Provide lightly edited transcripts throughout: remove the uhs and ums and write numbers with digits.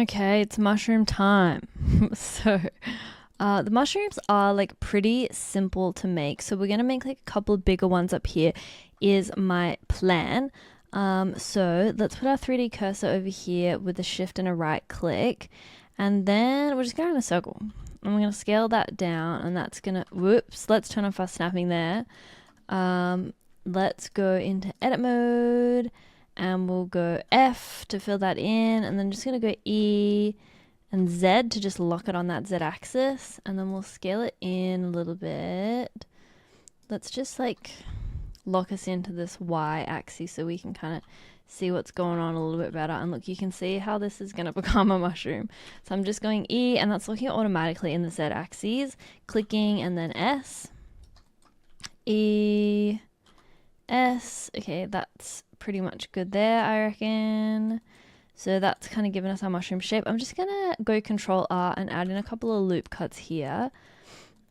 Okay, it's mushroom time. So, the mushrooms are like pretty simple to make. So we're gonna make like a couple of bigger ones up here is my plan. So let's put our 3D cursor over here with a shift and a right click. And then we're just going in a circle. And we're gonna scale that down and that's gonna, whoops, let's turn off our snapping there. Let's go into edit mode and we'll go F to fill that in, and then just gonna go E and Z to just lock it on that Z axis, and then we'll scale it in a little bit. Let's just like lock us into this Y axis so we can kind of see what's going on a little bit better. And look, you can see how this is going to become a mushroom. So I'm just going E, and that's looking automatically in the Z axis, clicking, and then S, E, S. Okay, that's pretty much good there, I reckon. So that's kind of given us our mushroom shape. I'm just going to go Control R and add in a couple of loop cuts here.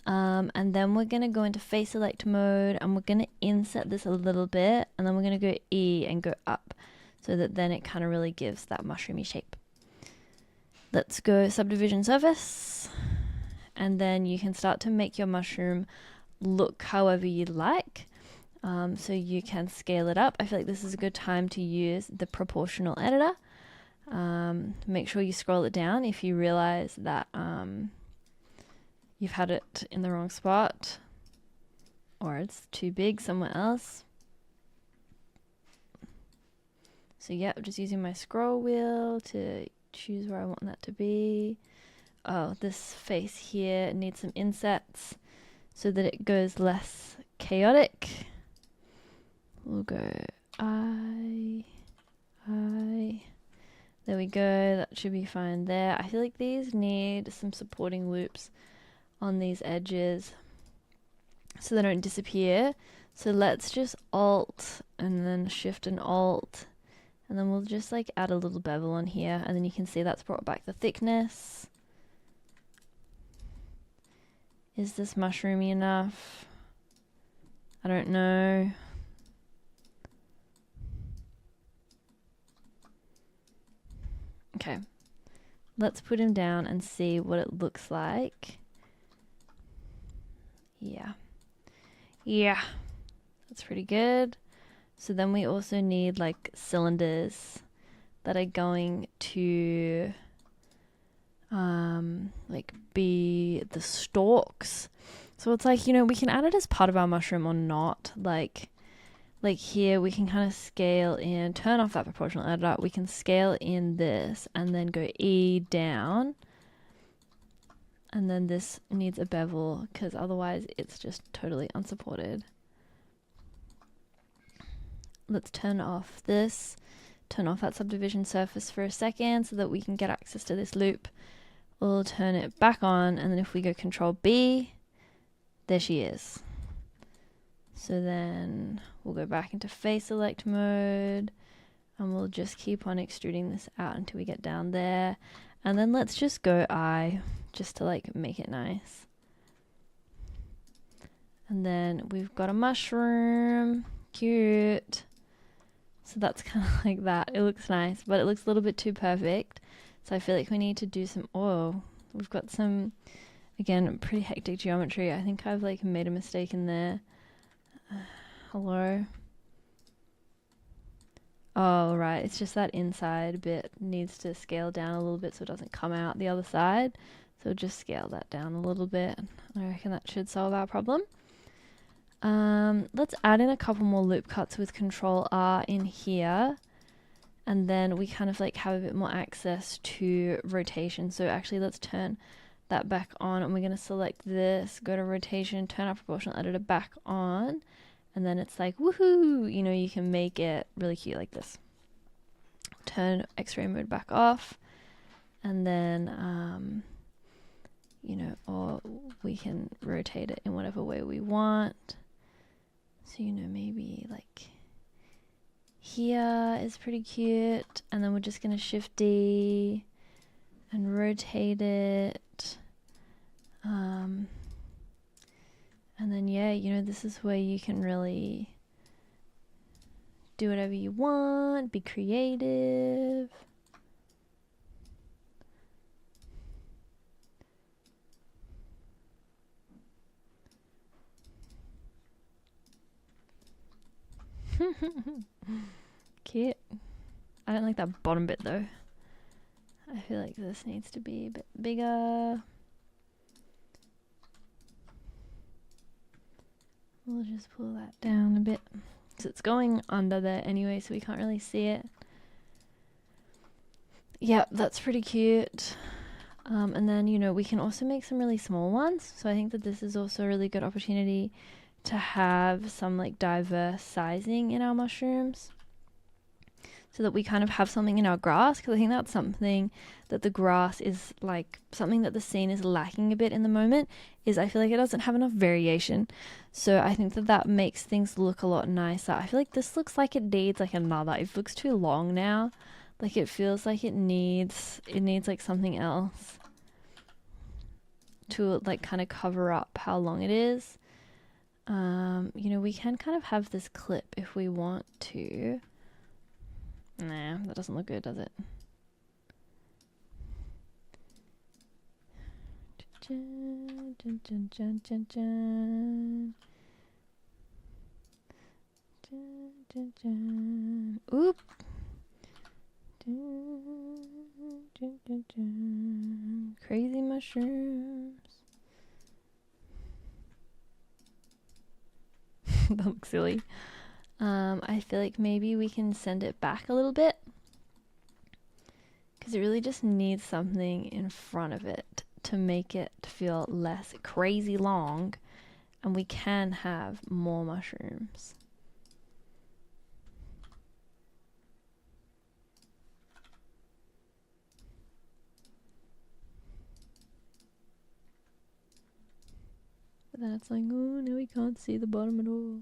And then we're going to go into face select mode, and we're going to inset this a little bit, and then we're going to go E and go up so that then it kind of really gives that mushroomy shape. Let's go subdivision surface, and then you can start to make your mushroom look however you like. So you can scale it up. I feel like this is a good time to use the proportional editor. Make sure you scroll it down if you realize that you've had it in the wrong spot or it's too big somewhere else. So yeah, just using my scroll wheel to choose where I want that to be. Oh, this face here needs some insets so that it goes less chaotic. We'll go I. There we go, that should be fine there. I feel like these need some supporting loops on these edges so they don't disappear. So let's just Alt and then Shift and Alt, and then we'll just like add a little bevel on here, and then you can see that's brought back the thickness. Is this mushroomy enough? I don't know. Okay, let's put him down and see what it looks like. Yeah, that's pretty good. So then we also need like cylinders that are going to like be the stalks. So it's like, you know, we can add it as part of our mushroom or not. Like here we can kind of scale in, turn off that proportional editor, we can scale in this and then go E down, and then this needs a bevel because otherwise it's just totally unsupported. Let's turn off this, turn off that subdivision surface for a second so that we can get access to this loop. We'll turn it back on, and then if we go Control B, there she is. So then we'll go back into face select mode, and we'll just keep on extruding this out until we get down there. And then let's just go I, just to like make it nice. And then we've got a mushroom, cute. So that's kind of like that. It looks nice, but it looks a little bit too perfect. So I feel like we need to do some, oh, we've got some, again, pretty hectic geometry. I think I've like made a mistake in there. Hello. Oh, right. It's just that inside bit needs to scale down a little bit so it doesn't come out the other side. So just scale that down a little bit. I reckon that should solve our problem. Let's add in a couple more loop cuts with Control R in here. And then we kind of like have a bit more access to rotation. So actually let's turn that back on, and we're going to select this, go to rotation, turn our proportional editor back on, and then it's like woohoo, you know, you can make it really cute like this. Turn X-ray mode back off, and then you know, or we can rotate it in whatever way we want. So, you know, maybe like here is pretty cute, and then we're just going to Shift D and rotate it. And then yeah, you know, this is where you can really do whatever you want, be creative. Cute. I don't like that bottom bit though. I feel like this needs to be a bit bigger. We'll just pull that down a bit. So it's going under there anyway, so we can't really see it. Yeah, that's pretty cute. And then, you know, we can also make some really small ones. So I think that this is also a really good opportunity to have some like diverse sizing in our mushrooms, so that we kind of have something in our grass, because I think that's something that the grass is like, something that the scene is lacking a bit in the moment, is I feel like it doesn't have enough variation. So I think that that makes things look a lot nicer. I feel like this looks like it needs like another, it looks too long now. Like it feels like it needs like something else to like kind of cover up how long it is. You know, we can kind of have this clip if we want to. Nah, that doesn't look good, does it? Oop. Crazy mushrooms. That looks silly. I feel like maybe we can send it back a little bit, because it really just needs something in front of it to make it feel less crazy long, and we can have more mushrooms. But then it's like, oh, now we can't see the bottom at all.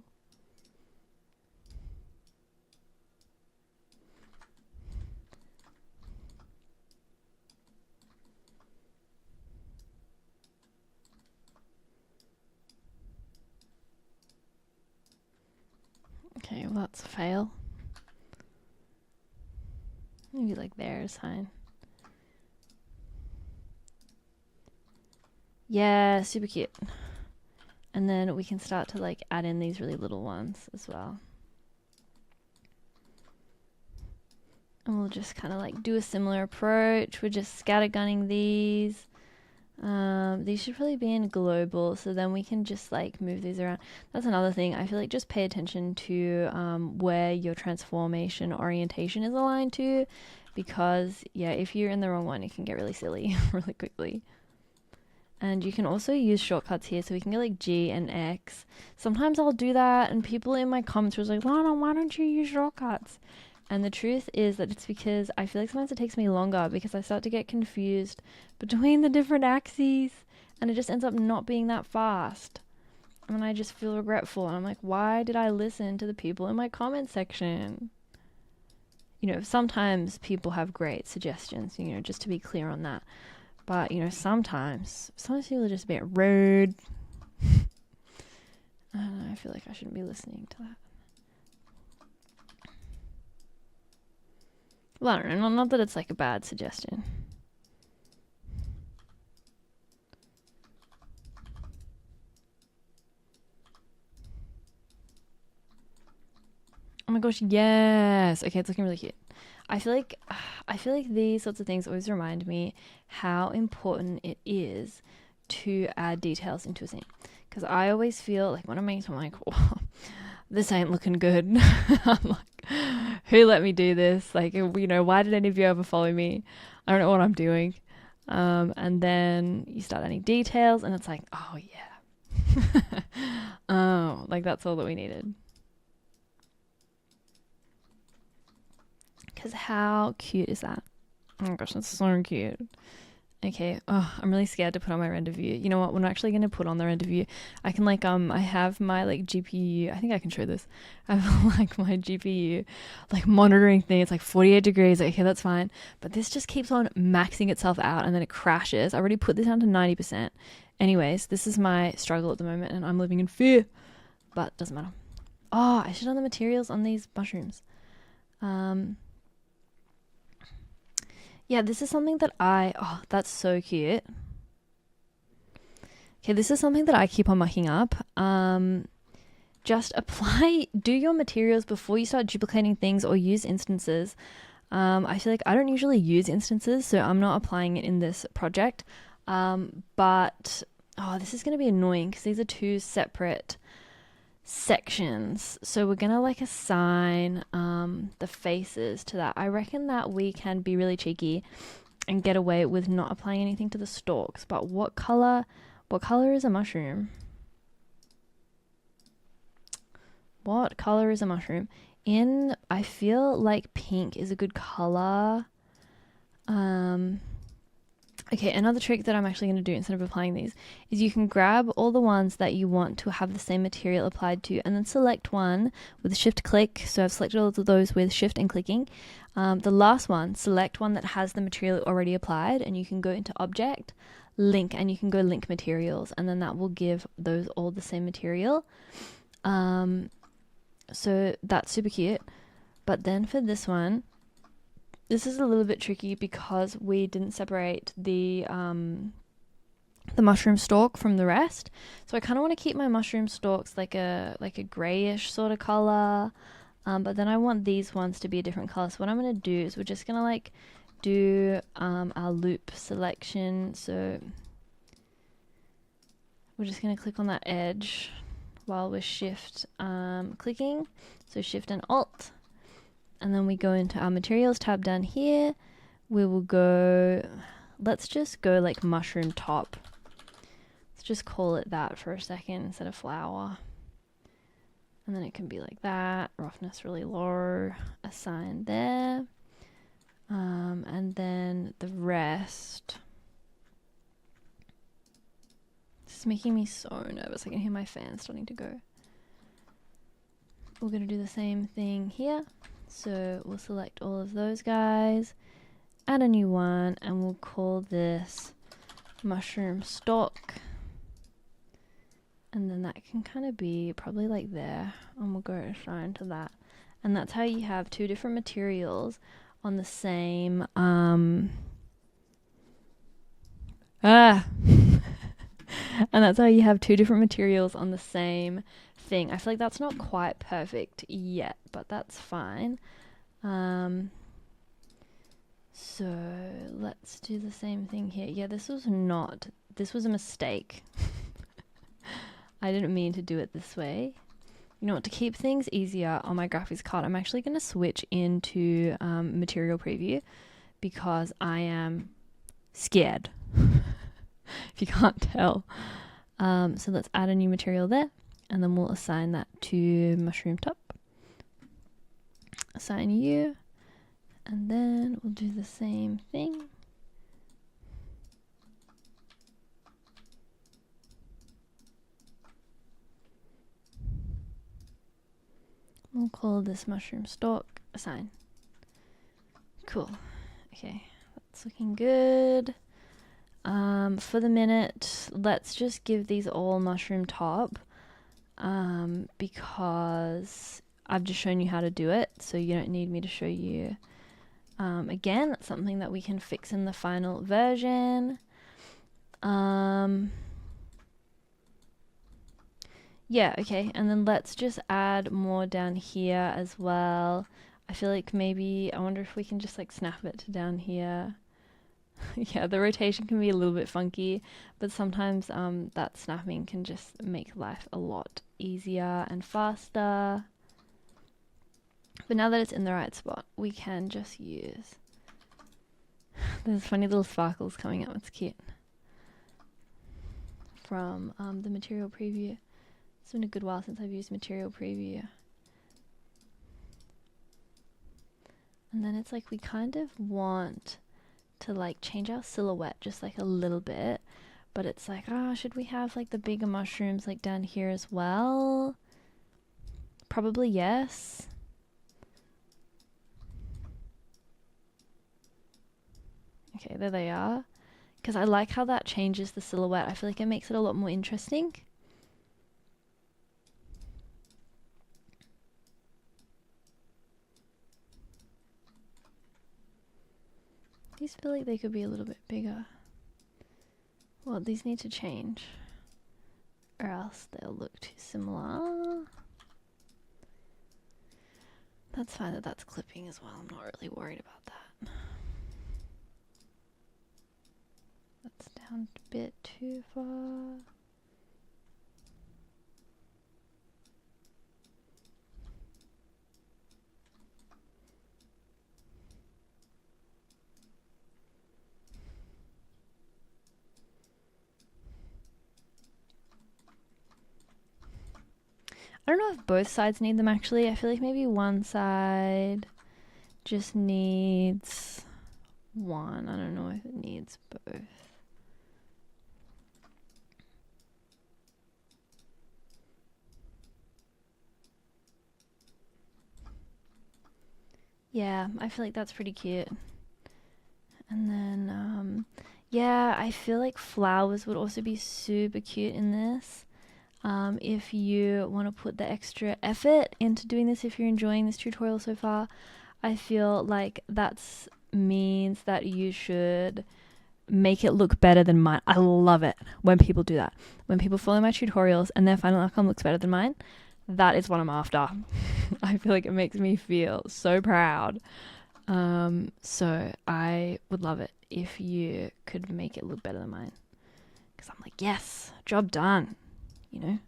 Okay, well that's a fail. Maybe like there is fine. Yeah, super cute. And then we can start to like add in these really little ones as well. And we'll just kind of like do a similar approach. We're just scattergunning these. These should probably be in global, so then we can just like move these around. That's another thing. I feel like just pay attention to where your transformation orientation is aligned to, because yeah, if you're in the wrong one, it can get really silly really quickly. And you can also use shortcuts here, so we can go like G and X. Sometimes I'll do that, and people in my comments were like, Lana, why don't you use shortcuts? And the truth is that it's because I feel like sometimes it takes me longer, because I start to get confused between the different axes, and it just ends up not being that fast. And I just feel regretful, and I'm like, why did I listen to the people in my comment section? You know, sometimes people have great suggestions, you know, just to be clear on that. But, you know, sometimes people are just a bit rude. I don't know, I feel like I shouldn't be listening to that. Well, I don't know, not that it's like a bad suggestion. Oh my gosh, yes! Okay, it's looking really cute. I feel like these sorts of things always remind me how important it is to add details into a scene. Because I always feel like when I'm making something, like, oh, this ain't looking good. I'm like, who let me do this? Like, you know, why did any of you ever follow me? I don't know what I'm doing. And then you start adding details, and it's like, oh yeah. Oh, like that's all that we needed. Because how cute is that? Oh my gosh, that's so cute. Okay, oh, I'm really scared to put on my render view. You know what, we're not actually going to put on the render view. I can like, I have my like GPU, I think I can show this. I have like my GPU like monitoring thing. It's like 48 degrees. Okay, that's fine. But this just keeps on maxing itself out, and then it crashes. I already put this down to 90%. Anyways, this is my struggle at the moment, and I'm living in fear. But doesn't matter. Oh, I should have the materials on these mushrooms. Yeah, this is something that oh, that's so cute. Okay, this is something that I keep on mucking up. just do your materials before you start duplicating things or use instances. I feel like I don't usually use instances, so I'm not applying it in this project. But this is going to be annoying because these are two separate sections. So we're going to like assign the faces to that. I reckon that we can be really cheeky and get away with not applying anything to the stalks. But what color is a mushroom? What color is a mushroom? I feel like pink is a good color. Okay, another trick that I'm actually going to do instead of applying these is you can grab all the ones that you want to have the same material applied to and then select one with shift click. So I've selected all of those with shift and clicking. The last one, select one that has the material already applied, and you can go into object, link, and you can go link materials, and then that will give those all the same material. So that's super cute. But then for this one, this is a little bit tricky because we didn't separate the mushroom stalk from the rest. So I kind of want to keep my mushroom stalks like a grayish sort of color. But then I want these ones to be a different color. So what I'm going to do is we're just going to like do our loop selection. So we're just going to click on that edge while we're shift clicking. So shift and alt. And then we go into our materials tab down here. We will go, let's just go like mushroom top. Let's just call it that for a second instead of flower. And then it can be like that, roughness really low, assign there. And then the rest. This is making me so nervous. I can hear my fan starting to go. We're going to do the same thing here. So we'll select all of those guys, add a new one, and we'll call this mushroom stalk. And then that can kind of be probably like there, and we'll go assign to that. And that's how you have two different materials on the same and that's how you have two different materials on the same thing. I feel like that's not quite perfect yet, but that's fine. So let's do the same thing here. Yeah, this was a mistake. I didn't mean to do it this way. You know what, to keep things easier on my graphics card, I'm actually going to switch into material preview because I am scared. If you can't tell. So let's add a new material there, and then we'll assign that to mushroom top. Assign you, and then we'll do the same thing. We'll call this mushroom stalk assign. Cool. Okay, that's looking good. For the minute, let's just give these all mushroom top, because I've just shown you how to do it, so you don't need me to show you again. That's something that we can fix in the final version. Yeah, okay, and then let's just add more down here as well. I feel like maybe, I wonder if we can just like snap it to down here. Yeah, the rotation can be a little bit funky, but sometimes that snapping can just make life a lot easier and faster. But now that it's in the right spot, we can just use... There's funny little sparkles coming up, it's cute. From the material preview. It's been a good while since I've used material preview. And then it's like we kind of want to like change our silhouette just like a little bit, but it's like, should we have like the bigger mushrooms like down here as well? Probably yes. Okay, there they are. Because I like how that changes the silhouette. I feel like it makes it a lot more interesting. These feel like they could be a little bit bigger. Well, these need to change, or else they'll look too similar. That's fine that that's clipping as well. I'm not really worried about that. That's down a bit too far. I don't know if both sides need them actually. I feel like maybe one side just needs one. I don't know if it needs both. Yeah, I feel like that's pretty cute. And then, yeah, I feel like flowers would also be super cute in this. If you want to put the extra effort into doing this, if you're enjoying this tutorial so far, I feel like that means that you should make it look better than mine. I love it when people do that. When people follow my tutorials and their final outcome looks better than mine, that is what I'm after. I feel like it makes me feel so proud. So I would love it if you could make it look better than mine. Because I'm like, yes, job done. You know?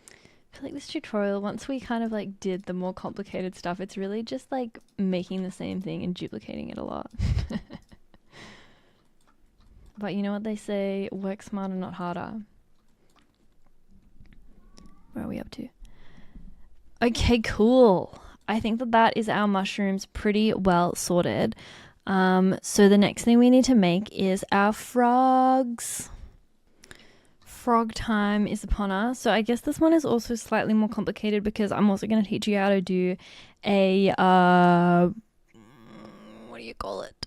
I feel like this tutorial, once we kind of like did the more complicated stuff, it's really just like making the same thing and duplicating it a lot. But you know what they say, work smarter, not harder. Where are we up to? Okay, cool. I think that is our mushrooms pretty well sorted. So the next thing we need to make is our frogs. Frog time is upon us. So I guess this one is also slightly more complicated because I'm also going to teach you how to do a, what do you call it?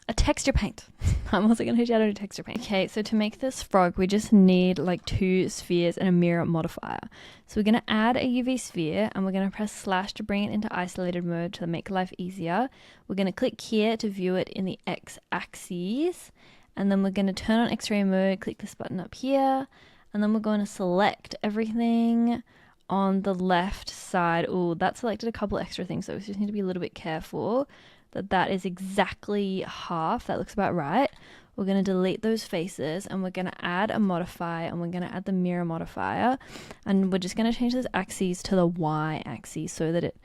A texture paint. I'm also going to teach you how to do texture paint. Okay, so to make this frog, we just need like 2 spheres and a mirror modifier. So we're going to add a UV sphere and we're going to press / to bring it into isolated mode to make life easier. We're going to click here to view it in the x-axis. And then we're going to turn on X-ray mode, click this button up here. And then we're going to select everything on the left side. Oh, that selected a couple extra things, so we just need to be a little bit careful that is exactly half. That looks about right. We're going to delete those faces and we're going to add a modifier and we're going to add the mirror modifier. And we're just going to change this axis to the Y axis so that it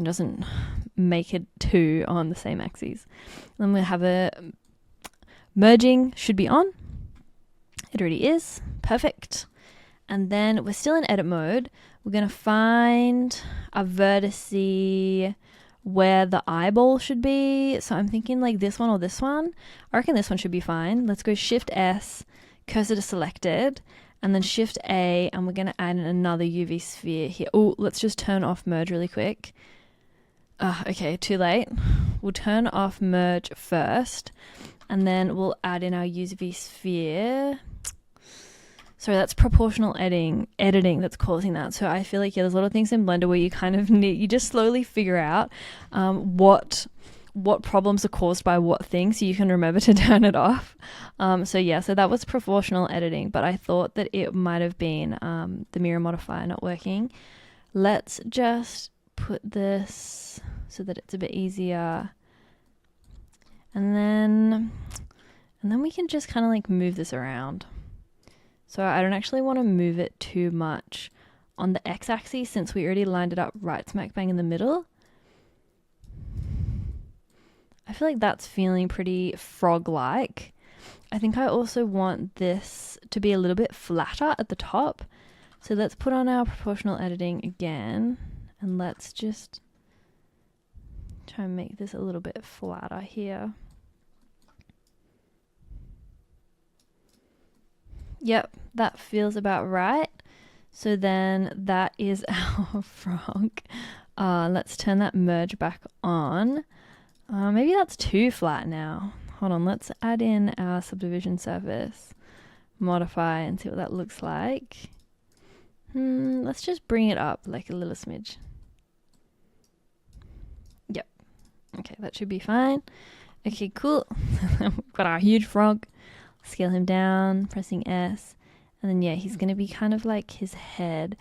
doesn't make it 2 on the same axis. Then we'll have a merging should be on. It already is. Perfect. And then we're still in edit mode. We're going to find a vertice where the eyeball should be. So I'm thinking like this one or this one. I reckon this one should be fine. Let's go Shift S, cursor to selected, and then Shift A, and we're going to add in another UV sphere here. Oh, let's just turn off merge really quick. Okay, too late. We'll turn off merge first, and then we'll add in our UV sphere. Sorry, that's proportional editing that's causing that. So I feel like, yeah, there's a lot of things in Blender where you kind of you just slowly figure out what problems are caused by what thing so you can remember to turn it off. So that was proportional editing, but I thought that it might have been the mirror modifier not working. Let's just put this so that it's a bit easier. And then we can just kind of like move this around. So I don't actually want to move it too much on the x-axis since we already lined it up right smack bang in the middle. I feel like that's feeling pretty frog-like. I think I also want this to be a little bit flatter at the top. So let's put on our proportional editing again and let's just try and make this a little bit flatter here. Yep, that feels about right. So then that is our frog. Let's turn that merge back on. Maybe that's too flat now. Hold on, let's add in our subdivision surface, modify and see what that looks like. Let's just bring it up like a little smidge. Yep. Okay, that should be fine. Okay, cool. We've got our huge frog. Scale him down, pressing S. And then, yeah, he's going to be kind of like his head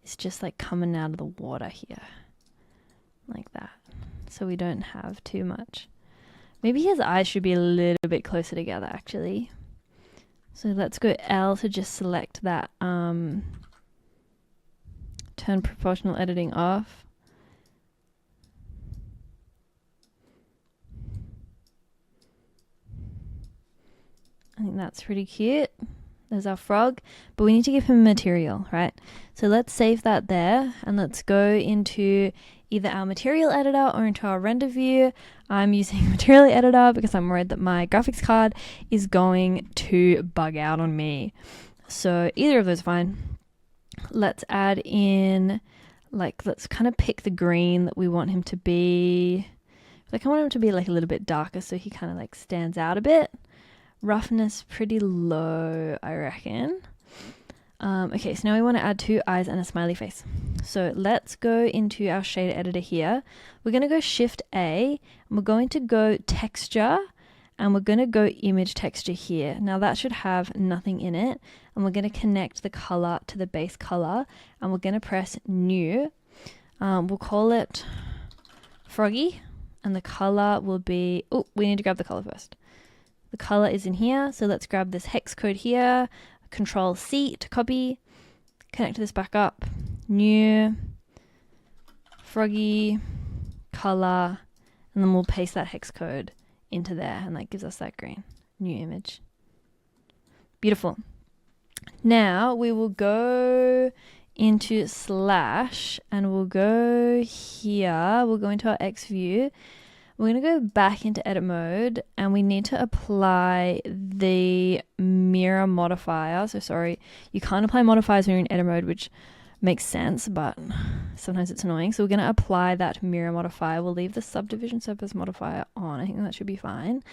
is just like coming out of the water here. Like that. So we don't have too much. Maybe his eyes should be a little bit closer together, actually. So let's go L to just select that. Turn proportional editing off. I think that's pretty cute. There's our frog, but we need to give him material, right? So let's save that there and let's go into either our material editor or into our render view. I'm using material editor because I'm worried that my graphics card is going to bug out on me. So either of those are fine. Let's add in, like, let's kind of pick the green that we want him to be. Like, I want him to be like a little bit darker so he kind of like stands out a bit. Roughness pretty low, I reckon. Okay, so now we want to add 2 eyes and a smiley face. So let's go into our shader editor here. We're going to go Shift A, and we're going to go texture, and we're going to go image texture here. Now that should have nothing in it, and we're going to connect the color to the base color, and we're going to press new. We'll call it Froggy, and the color will be, oh, we need to grab the color first. The color is in here, so let's grab this hex code here, Control C to copy, connect this back up, new, Froggy, color, and then we'll paste that hex code into there, and that gives us that green, new image. Beautiful. Now we will go into slash, and we'll go here, we'll go into our X view. We're going to go back into edit mode and we need to apply the mirror modifier. So sorry, you can't apply modifiers when you're in edit mode, which makes sense, but sometimes it's annoying. So we're going to apply that mirror modifier. We'll leave the subdivision surface modifier on. I think that should be fine.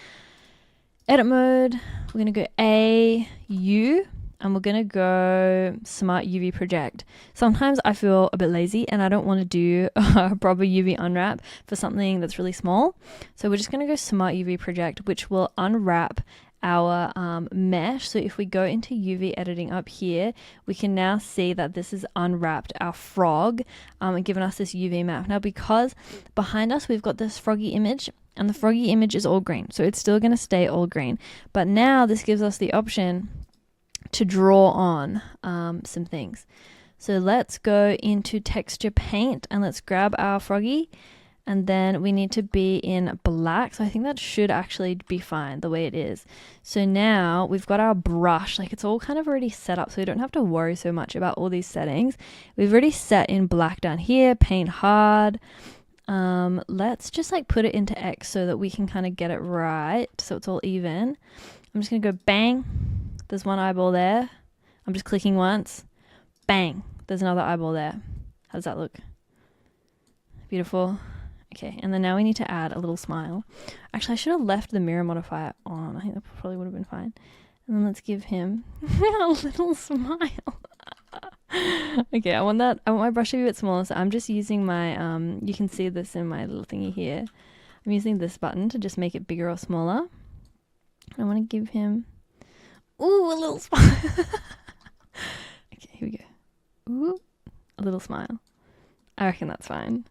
Edit mode, we're going to go A, U, and we're going to go Smart UV Project. Sometimes I feel a bit lazy and I don't want to do a proper UV unwrap for something that's really small. So we're just going to go Smart UV Project, which will unwrap our mesh. So if we go into UV editing up here, we can now see that this has unwrapped our frog and given us this UV map. Now, because behind us, we've got this froggy image, and the froggy image is all green. So it's still going to stay all green. But now this gives us the option to draw on some things. So let's go into texture paint and let's grab our froggy, and then we need to be in black. So I think that should actually be fine the way it is. So now we've got our brush, like it's all kind of already set up, so we don't have to worry so much about all these settings. We've already set in black down here, paint hard. Let's just like put it into X so that we can kind of get it right, so it's all even. I'm just gonna go bang. There's one eyeball there. I'm just clicking once. Bang. There's another eyeball there. How does that look? Beautiful. Okay, and then now we need to add a little smile. Actually, I should have left the mirror modifier on. I think that probably would have been fine. And then let's give him a little smile. Okay, I want my brush to be a bit smaller, so I'm just using my, you can see this in my little thingy here. I'm using this button to just make it bigger or smaller. I want to give him, ooh, a little smile. Okay, here we go. Ooh, a little smile. I reckon that's fine.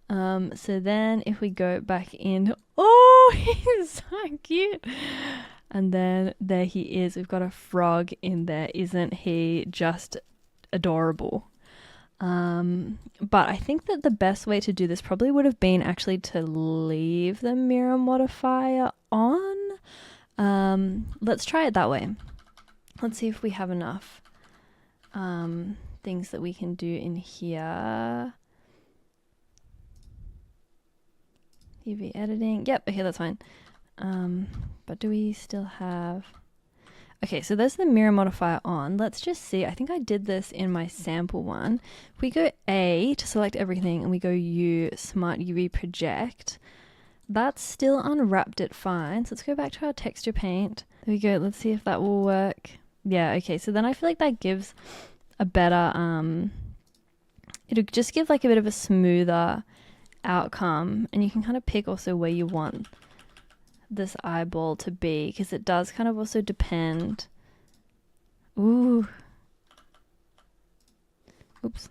So then if we go back in, oh, he's so cute. And then there he is. We've got a frog in there. Isn't he just adorable? But I think that the best way to do this probably would have been actually to leave the mirror modifier on. Let's try it that way. Let's see if we have enough things that we can do in here. UV editing. Yep, okay, that's fine. But do we still have... Okay, so there's the mirror modifier on. Let's just see. I think I did this in my sample one. If we go A to select everything and we go U, Smart UV Project, that's still unwrapped it fine. So let's go back to our texture paint. There we go. Let's see if that will work. Yeah, okay. So then I feel like that gives a better, it'll just give like a bit of a smoother outcome, and you can kind of pick also where you want this eyeball to be, because it does kind of also depend. Ooh. Oops.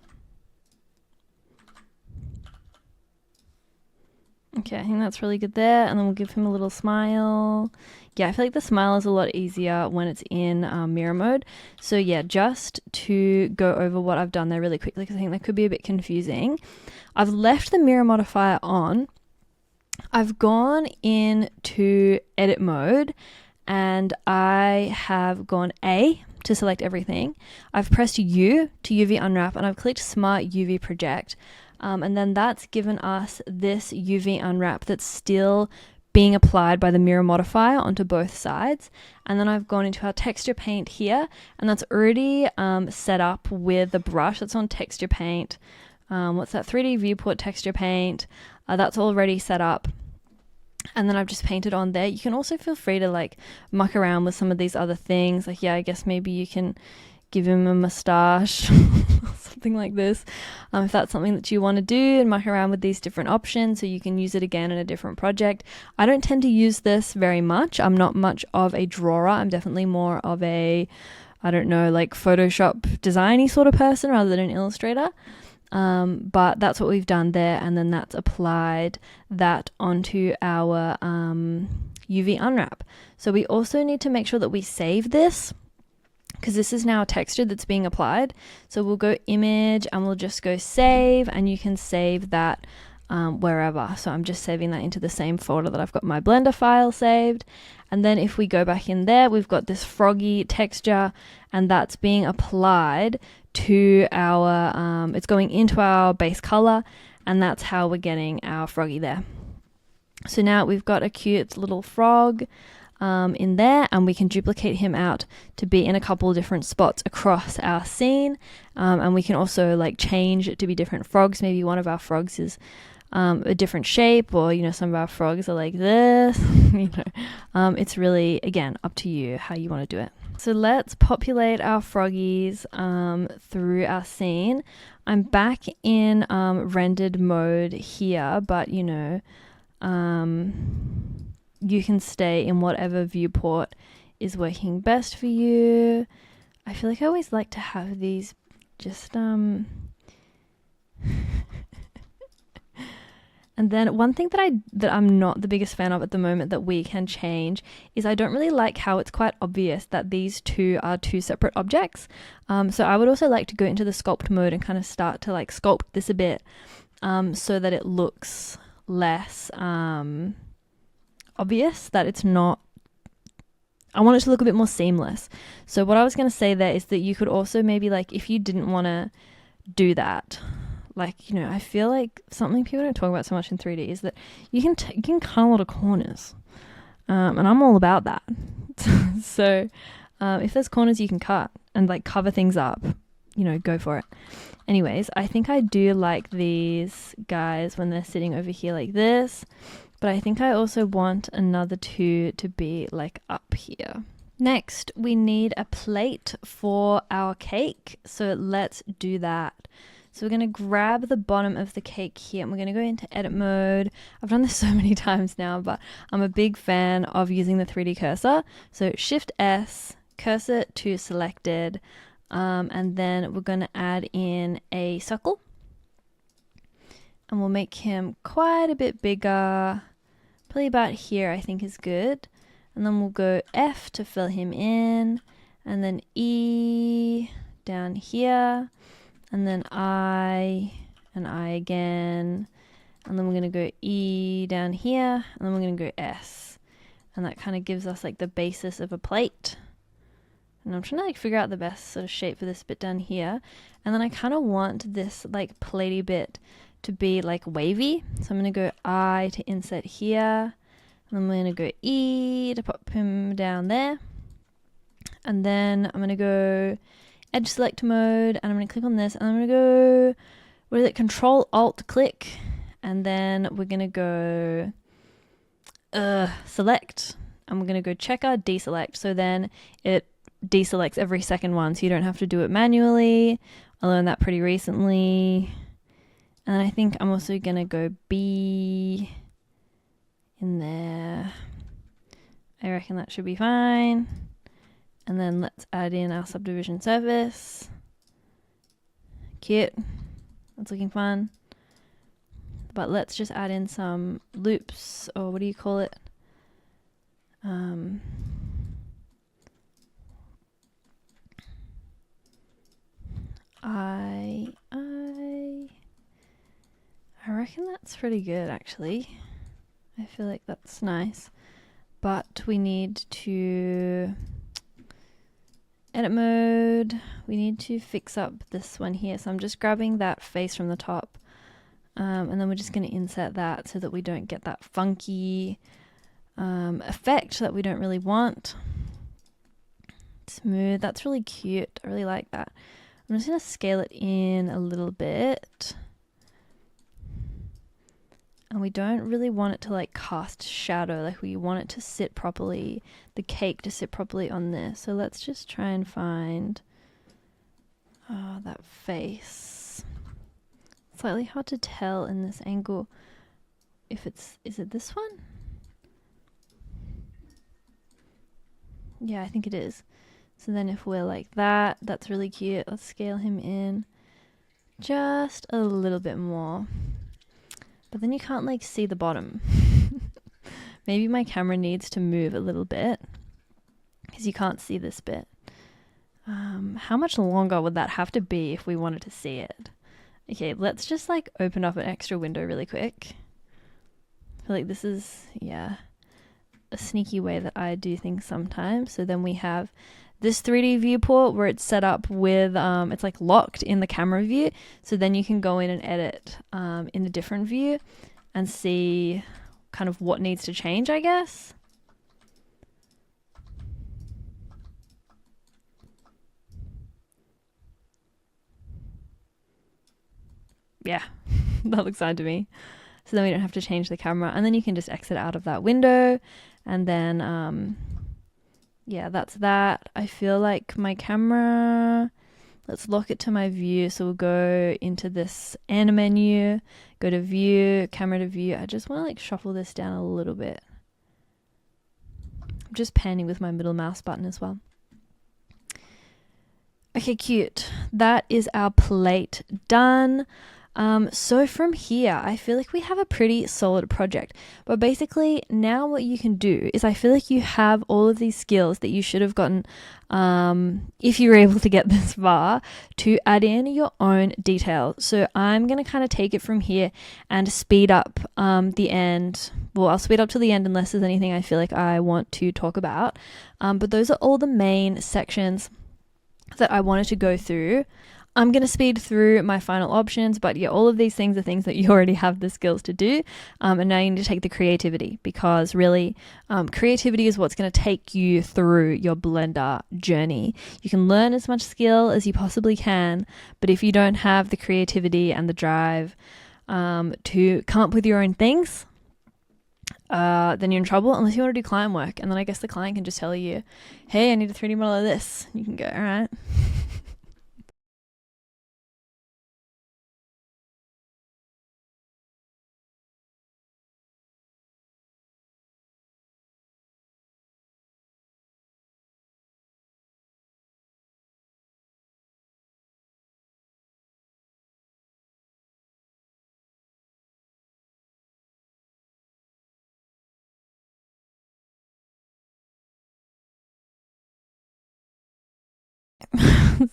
Okay, I think that's really good there. And then we'll give him a little smile. Yeah, I feel like the smile is a lot easier when it's in mirror mode. So yeah, just to go over what I've done there really quickly, because I think that could be a bit confusing. I've left the mirror modifier on. I've gone into edit mode, and I have gone A to select everything. I've pressed U to UV unwrap, and I've clicked Smart UV Project. And then that's given us this UV unwrap that's still being applied by the mirror modifier onto both sides. And then I've gone into our texture paint here, and that's already set up with the brush that's on texture paint. What's that? 3D viewport texture paint. That's already set up. And then I've just painted on there. You can also feel free to like muck around with some of these other things. Like, yeah, I guess maybe you can give him a mustache, something like this. If that's something that you want to do, and muck around with these different options so you can use it again in a different project. I don't tend to use this very much. I'm not much of a drawer. I'm definitely more of a, I don't know, like Photoshop designy sort of person rather than an illustrator. But that's what we've done there, and then that's applied that onto our UV unwrap. So we also need to make sure that we save this, because this is now a texture that's being applied. So we'll go image, and we'll just go save, and you can save that wherever. So I'm just saving that into the same folder that I've got my Blender file saved. And then if we go back in there, we've got this froggy texture, and that's being applied to our, it's going into our base color, and that's how we're getting our froggy there. So now we've got a cute little frog in there, and we can duplicate him out to be in a couple of different spots across our scene. And we can also like change it to be different frogs. Maybe one of our frogs is a different shape, or you know, some of our frogs are like this. You know, it's really, again, up to you how you want to do it. So let's populate our froggies through our scene. I'm back in rendered mode here, but you know, you can stay in whatever viewport is working best for you. I feel like I always like to have these just And then one thing that I'm not the biggest fan of at the moment that we can change is I don't really like how it's quite obvious that these two are two separate objects. So I would also like to go into the sculpt mode and kind of start to like sculpt this a bit so that it looks less obvious, that it's not, I want it to look a bit more seamless. So what I was going to say there is that you could also maybe like, if you didn't want to do that, like, you know, I feel like something people don't talk about so much in 3D is that you can cut a lot of corners, and I'm all about that. So if there's corners you can cut and like cover things up, you know, go for it. Anyways, I think I do like these guys when they're sitting over here like this, but I think I also want another two to be like up here. Next, we need a plate for our cake, so let's do that. So we're going to grab the bottom of the cake here, and we're going to go into edit mode. I've done this so many times now, but I'm a big fan of using the 3D cursor. So Shift S, cursor to selected, and then we're going to add in a circle. And we'll make him quite a bit bigger, probably about here I think is good. And then we'll go F to fill him in, and then E down here. And then I, and I again, and then we're going to go E down here, and then we're going to go S. And that kind of gives us like the basis of a plate. And I'm trying to like figure out the best sort of shape for this bit down here. And then I kind of want this like platey bit to be like wavy. So I'm going to go I to insert here, and then I'm going to go E to pop him down there. And then I'm going to go edge select mode, and I'm going to click on this, and I'm going to go, what is it, Control Alt click, and then we're going to go select, and we're going to go checker deselect, so then it deselects every second one, so you don't have to do it manually. I learned that pretty recently. And then I think I'm also going to go B in there. I reckon that should be fine. And then let's add in our subdivision surface. Cute. That's looking fun. But let's just add in some loops, or what do you call it? I reckon that's pretty good, actually. I feel like that's nice. But we need to edit mode. We need to fix up this one here. So I'm just grabbing that face from the top. And then we're just going to insert that so that we don't get that funky effect that we don't really want. Smooth. That's really cute. I really like that. I'm just going to scale it in a little bit. And we don't really want it to like cast shadow. Like we want it to sit properly, the cake to sit properly on this. So let's just try and find that face. Slightly hard to tell in this angle if is it this one? Yeah, I think it is. So then if we're like that, that's really cute. Let's scale him in just a little bit more. But then you can't like see the bottom. Maybe my camera needs to move a little bit because you can't see this bit. How much longer would that have to be if we wanted to see it? Okay, let's just like open up an extra window really quick. I feel like this is, yeah, a sneaky way that I do things sometimes. So then we have this 3D viewport where it's set up with, it's like locked in the camera view. So then you can go in and edit in a different view and see kind of what needs to change, I guess. Yeah, that looks fine to me. So then we don't have to change the camera, and then you can just exit out of that window, and then yeah, that's that. I feel like my camera, let's lock it to my view. So we'll go into this N menu, go to view, camera to view. I just want to like shuffle this down a little bit. I'm just panning with my middle mouse button as well. Okay, cute. That is our plate done. So from here, I feel like we have a pretty solid project. But basically, now what you can do is I feel like you have all of these skills that you should have gotten if you were able to get this far to add in your own detail. So I'm going to kind of take it from here and speed up the end. Well, I'll speed up to the end unless there's anything I feel like I want to talk about. But those are all the main sections that I wanted to go through. I'm going to speed through my final options, but yeah, all of these things are things that you already have the skills to do. And now you need to take the creativity, because really creativity is what's going to take you through your Blender journey. You can learn as much skill as you possibly can, but if you don't have the creativity and the drive to come up with your own things, then you're in trouble unless you want to do client work. And then I guess the client can just tell you, hey, I need a 3D model of this. You can go, all right.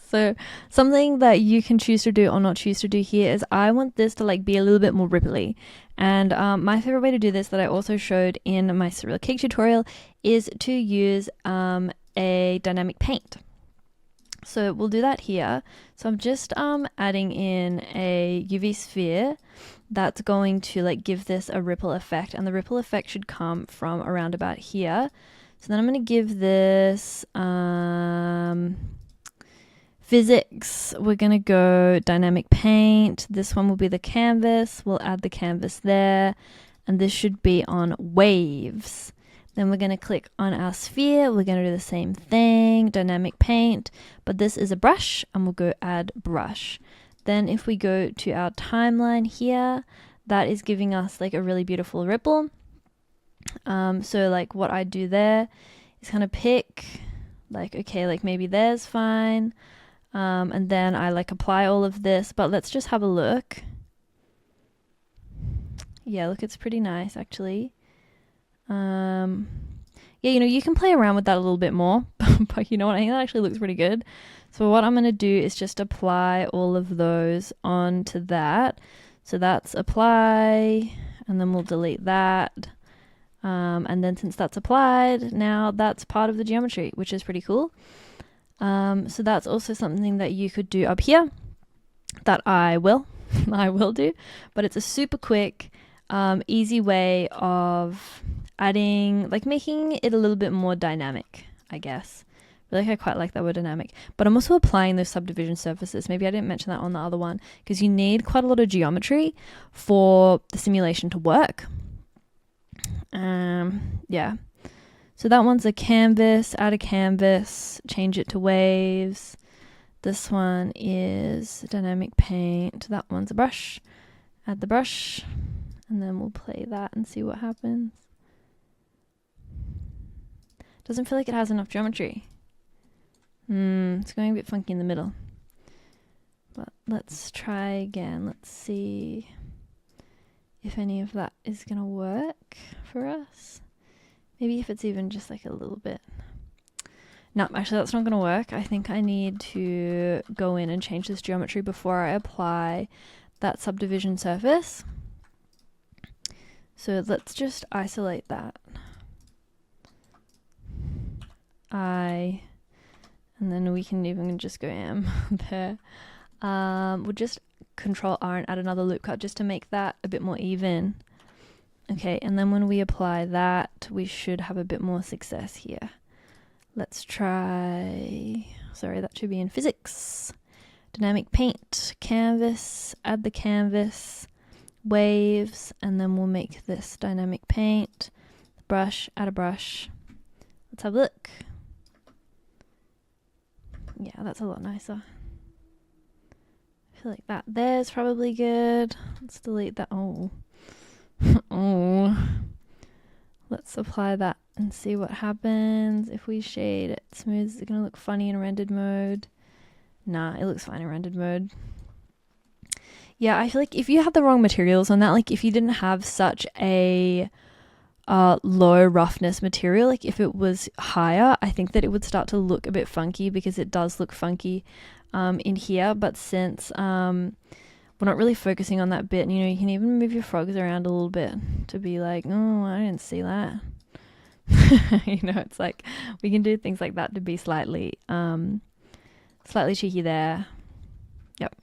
So something that you can choose to do or not choose to do here is I want this to like be a little bit more ripply. And my favorite way to do this that I also showed in my Surreal cake tutorial is to use a dynamic paint. So we'll do that here. So I'm just adding in a UV sphere that's going to like give this a ripple effect, and the ripple effect should come from around about here. So then I'm going to give this physics. We're going to go dynamic paint. This one will be the canvas. We'll add the canvas there, and this should be on waves. Then we're going to click on our sphere. We're going to do the same thing, dynamic paint, but this is a brush, and we'll go add brush. Then if we go to our timeline here, that is giving us like a really beautiful ripple. So like what I do there is kind of pick like, okay, like maybe there's fine. And then I like apply all of this, but let's just have a look. Yeah, look, it's pretty nice actually. Yeah, you know, you can play around with that a little bit more, but you know what, I think that actually looks pretty good. So what I'm going to do is just apply all of those onto that. So that's apply, and then we'll delete that. And then since that's applied, now that's part of the geometry, which is pretty cool. So that's also something that you could do up here that I will do, but it's a super quick, easy way of adding, like making it a little bit more dynamic, I guess. I quite like that word dynamic, but I'm also applying those subdivision surfaces. Maybe I didn't mention that on the other one, because you need quite a lot of geometry for the simulation to work. Yeah. So that one's a canvas, add a canvas, change it to waves. This one is dynamic paint. That one's a brush, add the brush, and then we'll play that and see what happens. Doesn't feel like it has enough geometry. It's going a bit funky in the middle. But let's try again. Let's see if any of that is going to work for us. Maybe if it's even just like a little bit. No, actually that's not going to work. I think I need to go in and change this geometry before I apply that subdivision surface. So let's just isolate that. And then we can even just go there. We'll just Control R and add another loop cut just to make that a bit more even. Okay, and then when we apply that, we should have a bit more success here. Let's try, sorry, that should be in physics. Dynamic paint, canvas, add the canvas, waves, and then we'll make this dynamic paint, brush, add a brush. Let's have a look. Yeah, that's a lot nicer. I feel like that there's probably good. Let's delete that. Oh. Oh. Let's apply that and see what happens. If we shade it smooth, is it going to look funny in rendered mode? Nah, it looks fine in rendered mode. Yeah, I feel like if you had the wrong materials on that, like if you didn't have such a low roughness material, like if it was higher, I think that it would start to look a bit funky, because it does look funky in here. But since we're not really focusing on that bit, you know, you can even move your frogs around a little bit to be like, oh, I didn't see that. You know, it's like we can do things like that to be slightly cheeky there. Yep.